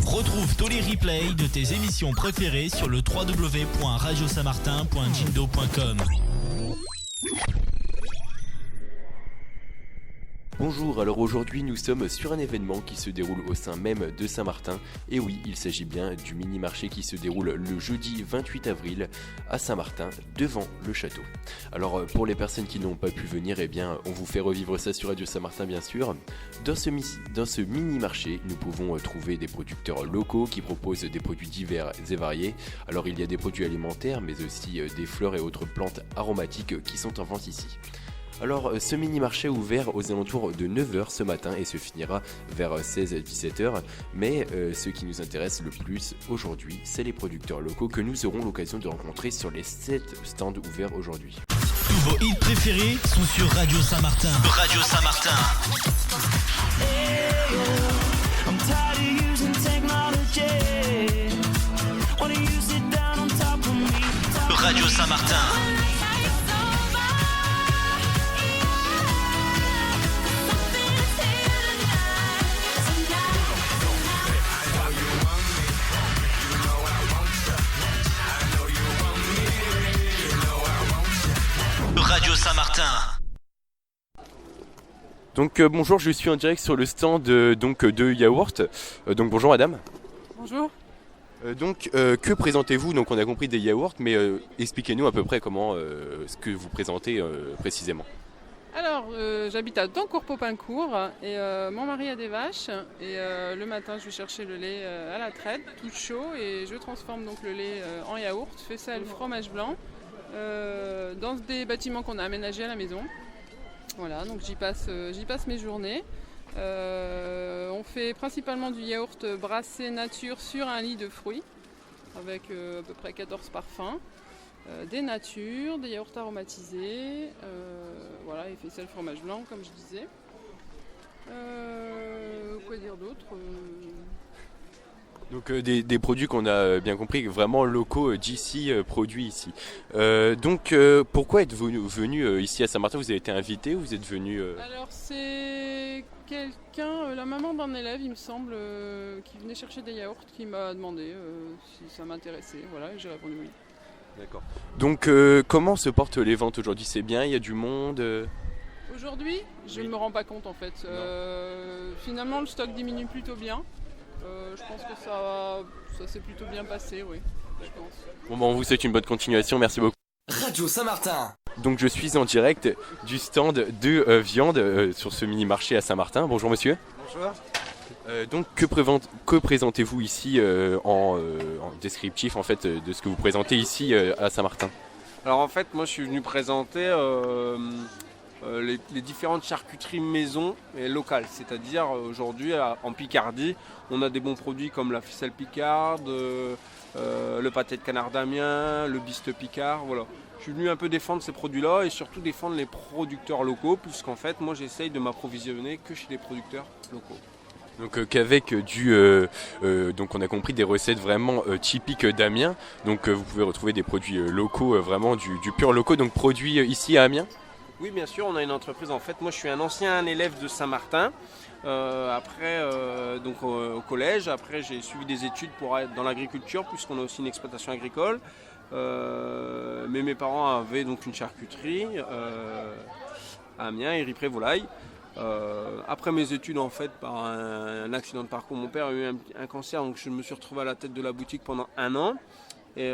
Retrouve tous les replays de tes émissions préférées sur le www.radiosamartin.jindo.com. Bonjour, alors aujourd'hui nous sommes sur un événement qui se déroule au sein même de Saint-Martin. Et oui, il s'agit bien du mini-marché qui se déroule le jeudi 28 avril à Saint-Martin, devant le château. Alors pour les personnes qui n'ont pas pu venir, eh bien on vous fait revivre ça sur Radio Saint-Martin bien sûr. Dans ce mini-marché, nous pouvons trouver des producteurs locaux qui proposent des produits divers et variés. Alors il y a des produits alimentaires, mais aussi des fleurs et autres plantes aromatiques qui sont en vente ici. Alors ce mini-marché est ouvert aux alentours de 9h ce matin et se finira vers 16-17h. Mais ce qui nous intéresse le plus aujourd'hui, c'est les producteurs locaux que nous aurons l'occasion de rencontrer sur les 7 stands ouverts aujourd'hui. Tous vos hits préférés sont sur Radio Saint-Martin. Radio Saint-Martin. Radio Saint-Martin. Radio Saint-Martin. Donc bonjour, je suis en direct sur le stand de yaourt. Donc bonjour madame. Bonjour. Que présentez-vous? Donc on a compris des yaourts, mais expliquez-nous à peu près comment ce que vous présentez précisément. Alors j'habite à Dancourt-Popincourt et mon mari a des vaches et le matin je vais chercher le lait à la traite, tout chaud, et je transforme donc le lait en yaourt, faisselle, fromage blanc. Dans des bâtiments qu'on a aménagés à la maison. Voilà, donc j'y passe mes journées. On fait principalement du yaourt brassé nature sur un lit de fruits avec à peu près 14 parfums, des natures, des yaourts aromatisés, voilà, et faisselle fromage blanc comme je disais. Quoi dire d'autre? Donc des produits qu'on a bien compris, vraiment locaux d'ici, produits ici. Pourquoi êtes-vous venu ici à Saint-Martin? Vous avez été invité ou vous êtes venu Alors c'est quelqu'un, la maman d'un élève il me semble, qui venait chercher des yaourts, qui m'a demandé si ça m'intéressait. Voilà, et j'ai répondu oui. D'accord. Donc comment se portent les ventes aujourd'hui? C'est bien, il y a du monde Aujourd'hui, je ne me rends pas compte en fait. Finalement le stock diminue plutôt bien. Je pense que ça s'est plutôt bien passé, oui. Je pense. Bon, on vous souhaite une bonne continuation, merci beaucoup. Radio Saint-Martin. Donc je suis en direct du stand de viande sur ce mini-marché à Saint-Martin. Bonjour monsieur. Bonjour. Que présentez-vous ici en descriptif en fait de ce que vous présentez ici à Saint-Martin? Alors en fait, moi je suis venu présenter les différentes charcuteries maison et locales. C'est-à-dire aujourd'hui en Picardie, on a des bons produits comme la ficelle picarde, le pâté de canard d'Amiens, le biste picard, voilà. Je suis venu un peu défendre ces produits-là et surtout défendre les producteurs locaux, puisqu'en fait moi j'essaye de m'approvisionner que chez les producteurs locaux. Donc qu'avec donc on a compris des recettes vraiment typiques d'Amiens. Donc vous pouvez retrouver des produits locaux, vraiment du pur locaux, donc produits ici à Amiens. Oui, bien sûr, on a une entreprise. En fait, moi je suis un ancien élève de Saint-Martin. Après au collège, après j'ai suivi des études pour être dans l'agriculture, puisqu'on a aussi une exploitation agricole. Mais mes parents avaient donc une charcuterie à Amiens, Éripré-Volaille. Après mes études, en fait, par un accident de parcours, mon père a eu un cancer, donc je me suis retrouvé à la tête de la boutique pendant 1 an. Et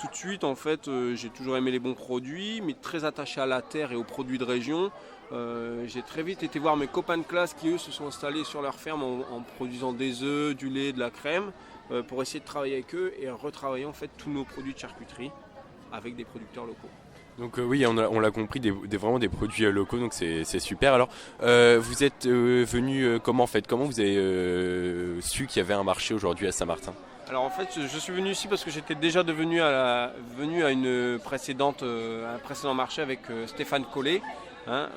tout de suite, en fait, j'ai toujours aimé les bons produits, mais très attaché à la terre et aux produits de région. J'ai très vite été voir mes copains de classe qui, eux, se sont installés sur leur ferme en produisant des œufs, du lait, de la crème, pour essayer de travailler avec eux et retravailler en fait tous nos produits de charcuterie avec des producteurs locaux. Donc oui, on l'a compris, vraiment des produits locaux, donc c'est super. Alors, vous êtes venu comment en fait? Comment vous avez su qu'il y avait un marché aujourd'hui à Saint-Martin? Alors en fait, je suis venu ici parce que j'étais déjà venu à un précédent marché avec Stéphane Collet, un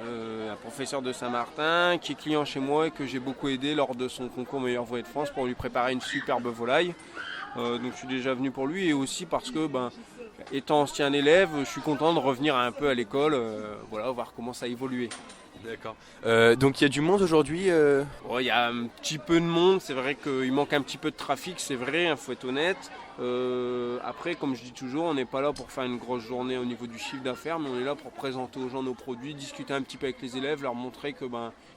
professeur de Saint-Martin qui est client chez moi et que j'ai beaucoup aidé lors de son concours Meilleur Volaille de France pour lui préparer une superbe volaille. Donc je suis déjà venu pour lui et aussi parce que étant ancien élève, je suis content de revenir un peu à l'école, voir comment ça a évolué. D'accord. Donc il y a du monde aujourd'hui Il y a un petit peu de monde, c'est vrai qu'il manque un petit peu de trafic, c'est vrai, il faut être honnête. Après, comme je dis toujours, on n'est pas là pour faire une grosse journée au niveau du chiffre d'affaires, mais on est là pour présenter aux gens nos produits, discuter un petit peu avec les élèves, leur montrer que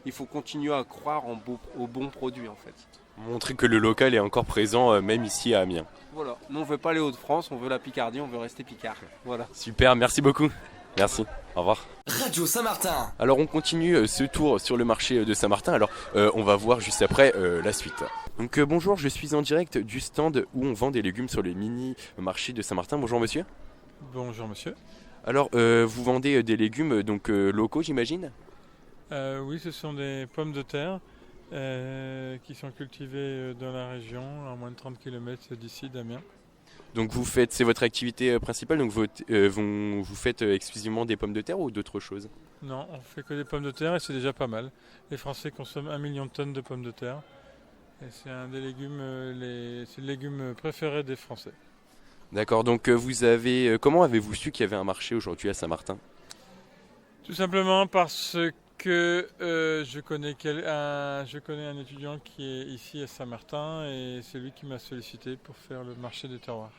il faut continuer à croire aux bons produits en fait. Montrer que le local est encore présent même ici à Amiens. Voilà, nous on veut pas les Hauts-de-France, on veut la Picardie, on veut rester Picard. Voilà. Super, merci beaucoup. Merci, au revoir. Radio Saint-Martin. Alors on continue ce tour sur le marché de Saint-Martin, alors on va voir juste après la suite. Donc bonjour, je suis en direct du stand où on vend des légumes sur les mini-marchés de Saint-Martin. Bonjour monsieur. Bonjour monsieur. Alors vous vendez des légumes donc locaux j'imagine ? Oui, ce sont des pommes de terre qui sont cultivées dans la région, à moins de 30 km d'ici, d'Amiens. Donc c'est votre activité principale, donc vous faites exclusivement des pommes de terre ou d'autres choses ? Non, on fait que des pommes de terre et c'est déjà pas mal. Les Français consomment 1 million de tonnes de pommes de terre. Et c'est un des légumes, c'est le légume préféré des Français. D'accord, donc comment avez-vous su qu'il y avait un marché aujourd'hui à Saint-Martin ? Tout simplement parce que je connais un étudiant qui est ici à Saint-Martin et c'est lui qui m'a sollicité pour faire le marché des terroirs.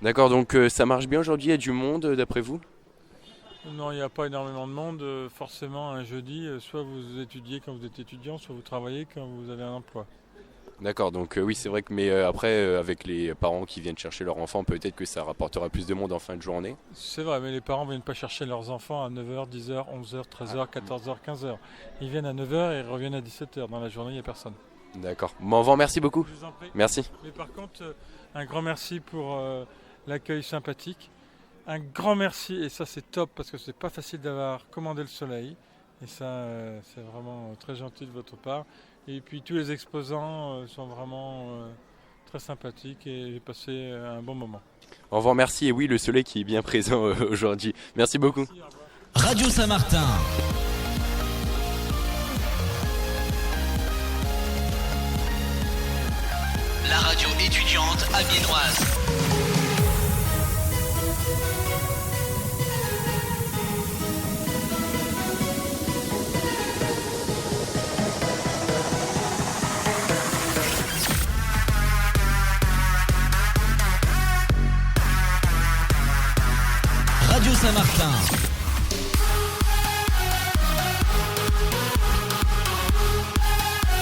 D'accord, donc ça marche bien aujourd'hui, il y a du monde d'après vous ? Non, il n'y a pas énormément de monde. Forcément, un jeudi, soit vous étudiez quand vous êtes étudiant, soit vous travaillez quand vous avez un emploi. D'accord, donc oui c'est vrai que après avec les parents qui viennent chercher leurs enfants, peut-être que ça rapportera plus de monde en fin de journée. C'est vrai, mais les parents ne viennent pas chercher leurs enfants à 9h, 10h, 11h, 13h, 14h, 15h. Ils viennent à 9h et ils reviennent à 17h. Dans la journée, il n'y a personne. D'accord, bon, au revoir, merci beaucoup. Je vous en prie. Merci. Mais par contre, un grand merci pour l'accueil sympathique. Un grand merci, et ça c'est top parce que c'est pas facile d'avoir commandé le soleil. Et ça, c'est vraiment très gentil de votre part. Et puis tous les exposants sont vraiment très sympathiques et j'ai passé un bon moment. Au revoir, merci. Et oui, le soleil qui est bien présent aujourd'hui. Merci beaucoup. Merci, au revoir. Radio Saint-Martin. La radio étudiante amiénoise. Radio Saint-Martin.